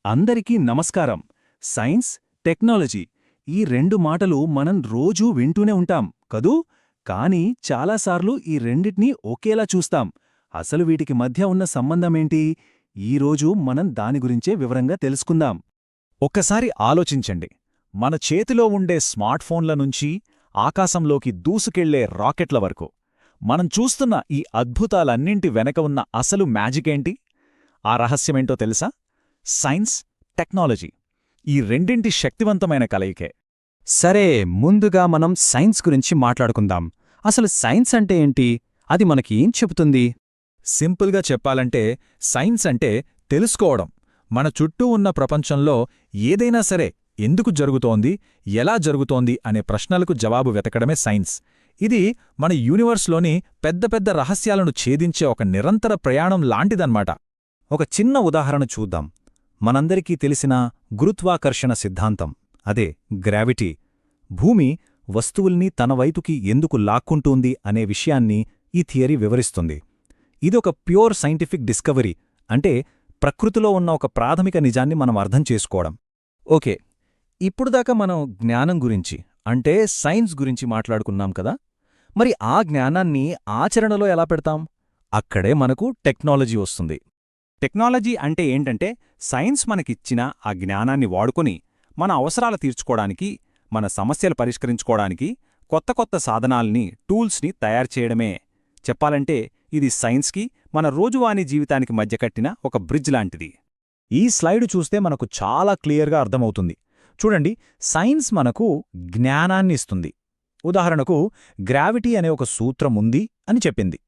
అందరికీ నమస్కారం. Science, technology ఈ రెండు మాటలు మనం రోజూ వింటూనే ఉంటాం కదూ. కానీ చాలాసార్లు ఈ రెండిటినీ ఒకేలా చూస్తాం. అసలు వీటికి మధ్య ఉన్న సంబంధమేంటి? ఈరోజు మనం దాని గురించే వివరంగా తెలుసుకుందాం. ఒక్కసారి ఆలోచించండి. మన చేతిలో ఉండే స్మార్ట్ఫోన్ల నుంచి ఆకాశంలోకి దూసుకెళ్లే రాకెట్ల వరకు మనం చూస్తున్న ఈ అద్భుతాలన్నింటి వెనక ఉన్న అసలు మ్యాజికేంటి? ఆ రహస్యమేంటో తెలుసా? సైన్స్, టెక్నాలజీ ఈ రెండింటి శక్తివంతమైన కలయికే. సరే, ముందుగా మనం సైన్స్ గురించి మాట్లాడుకుందాం. అసలు సైన్స్ అంటే ఏంటి? అది మనకి ఏం చెబుతుంది? సింపుల్గా చెప్పాలంటే సైన్స్ అంటే తెలుసుకోవడం. మన చుట్టూ ఉన్న ప్రపంచంలో ఏదైనా సరే ఎందుకు జరుగుతోంది, ఎలా జరుగుతోంది అనే ప్రశ్నలకు జవాబు వెతకడమే సైన్స్. ఇది మన యూనివర్స్లోని పెద్ద పెద్ద రహస్యాలను ఛేదించే ఒక నిరంతర ప్రయాణం లాంటిదన్నమాట. ఒక చిన్న ఉదాహరణ చూద్దాం. మనందరికీ తెలిసిన గురుత్వాకర్షణ సిద్ధాంతం, అదే గ్రావిటీ, భూమి వస్తువుల్ని తన వైపుకి ఎందుకు లాక్కుంటూంది అనే విషయాన్ని ఈ థియరీ వివరిస్తుంది. ఇదొక ప్యూర్ సైంటిఫిక్ డిస్కవరీ, అంటే ప్రకృతిలో ఉన్న ఒక ప్రాథమిక నిజాన్ని మనం అర్థం చేసుకోవడం. ఓకే, ఇప్పుడుదాకా మనం జ్ఞానం గురించి, అంటే సైన్స్ గురించి మాట్లాడుకున్నాం కదా. మరి ఆ జ్ఞానాన్ని ఆచరణలో ఎలా పెడతాం? అక్కడే మనకు టెక్నాలజీ వస్తుంది. టెక్నాలజీ అంటే ఏంటంటే సైన్స్ మనకిచ్చిన ఆ జ్ఞానాన్ని వాడుకొని మన అవసరాలు తీర్చుకోవడానికి, మన సమస్యలు పరిష్కరించుకోవడానికి కొత్త కొత్త సాధనాల్ని, టూల్స్ని తయారుచేయడమే. చెప్పాలంటే ఇది సైన్స్కి, మన రోజువారీ జీవితానికి మధ్య కట్టిన ఒక బ్రిడ్జ్ లాంటిది. ఈ స్లైడు చూస్తే మనకు చాలా క్లియర్గా అర్థమవుతుంది. చూడండి, సైన్స్ మనకు జ్ఞానాన్ని ఇస్తుంది. ఉదాహరణకు గ్రావిటీ అనే ఒక సూత్రం ఉంది అని చెప్పింది.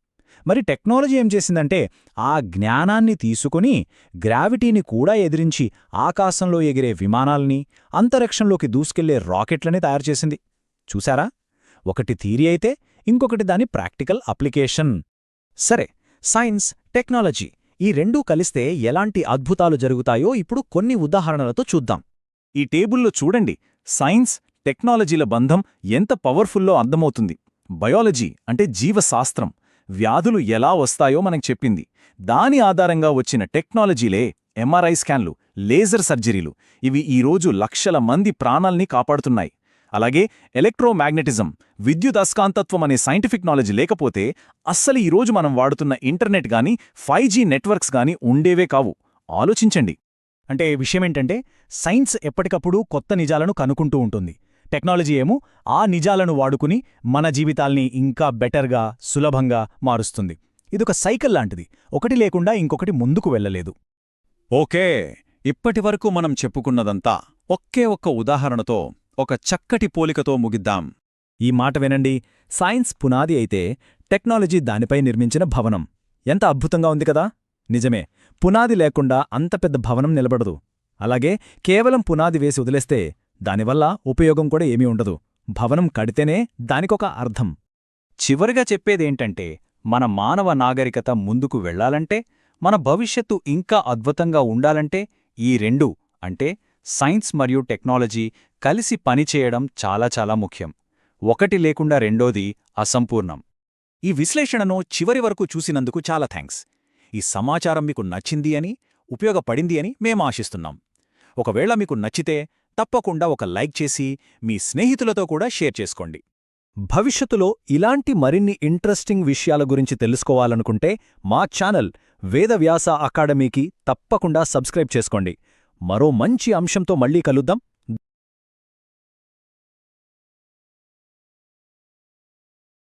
మరి టెక్నాలజీ ఏం చేసిందంటే ఆ జ్ఞానాన్ని తీసుకుని గ్రావిటీని కూడా ఎదిరించి ఆకాశంలో ఎగిరే విమానాల్ని, అంతరిక్షంలోకి దూసుకెళ్లే రాకెట్లని తయారుచేసింది. చూశారా? ఒకటి థియరీ అయితే ఇంకొకటి దాని ప్రాక్టికల్ అప్లికేషన్. సరే, సైన్స్, టెక్నాలజీ ఈ రెండూ కలిస్తే ఎలాంటి అద్భుతాలు జరుగుతాయో ఇప్పుడు కొన్ని ఉదాహరణలతో చూద్దాం. ఈ టేబుల్లో చూడండి, సైన్స్, టెక్నాలజీల బంధం ఎంత పవర్ఫుల్లో అర్థమవుతుంది. బయాలజీ అంటే జీవశాస్త్రం, వ్యాధులు ఎలా వస్తాయో మనకు చెప్పింది. దాని ఆధారంగా వచ్చిన టెక్నాలజీలే ఎంఆర్ఐ స్కాన్లు, లేజర్ సర్జరీలు. ఇవి ఈరోజు లక్షల మంది ప్రాణాల్ని కాపాడుతున్నాయి. అలాగే ఎలక్ట్రోమాగ్నెటిజం, విద్యుత్ అస్కాంతత్వం అనే సైంటిఫిక్ నాలెడ్జ్ లేకపోతే అస్సలు ఈరోజు మనం వాడుతున్న ఇంటర్నెట్ గానీ 5G నెట్వర్క్స్ గానీ ఉండేవే కావు. ఆలోచించండి. అంటే విషయమేంటంటే సైన్స్ ఎప్పటికప్పుడు కొత్త నిజాలను కనుక్కుంటూ ఉంటుంది. టెక్నాలజీ ఏమో ఆ నిజాలను వాడుకుని మన జీవితాల్ని ఇంకా బెటర్గా, సులభంగా మారుస్తుంది. ఇదొక సైకిల్ లాంటిది. ఒకటి లేకుండా ఇంకొకటి ముందుకు వెళ్ళలేదు. ఓకే, ఇప్పటివరకు మనం చెప్పుకున్నదంతా ఒకే ఒక్క ఉదాహరణతో, ఒక చక్కటి పోలికతో ముగిద్దాం. ఈ మాట వినండి. సైన్స్ పునాది అయితే టెక్నాలజీ దానిపై నిర్మించిన భవనం. ఎంత అద్భుతంగా ఉంది కదా. నిజమే, పునాది లేకుండా అంత పెద్ద భవనం నిలబడదు. అలాగే కేవలం పునాది వేసి వదిలేస్తే దానివల్ల ఉపయోగం కూడా ఏమీ ఉండదు. భవనం కడితేనే దానికొక అర్థం. చివరిగా చెప్పేదేంటంటే, మన మానవ నాగరికత ముందుకు వెళ్లాలంటే, మన భవిష్యత్తు ఇంకా అద్భుతంగా ఉండాలంటే ఈ రెండూ, అంటే సైన్స్ మరియు టెక్నాలజీ కలిసి పనిచేయడం చాలా చాలా ముఖ్యం. ఒకటి లేకుండా రెండోది అసంపూర్ణం. ఈ విశ్లేషణను చివరి వరకు చూసినందుకు చాలా థ్యాంక్స్. ఈ సమాచారం మీకు నచ్చింది అని, ఉపయోగపడింది అని మేము ఆశిస్తున్నాం. ఒకవేళ మీకు నచ్చితే తప్పకుండా ఒక లైక్ చేసి మీ స్నేహితులతో కూడా షేర్ చేసుకోండి. భవిష్యత్తులో ఇలాంటి మరిన్ని ఇంట్రెస్టింగ్ విషయాల గురించి తెలుసుకోవాలనుకుంటే మా ఛానల్ వేదవ్యాస అకాడమీకి తప్పకుండా సబ్స్క్రైబ్ చేసుకోండి. మరో మంచి అంశంతో మళ్ళీ కలుద్దాం.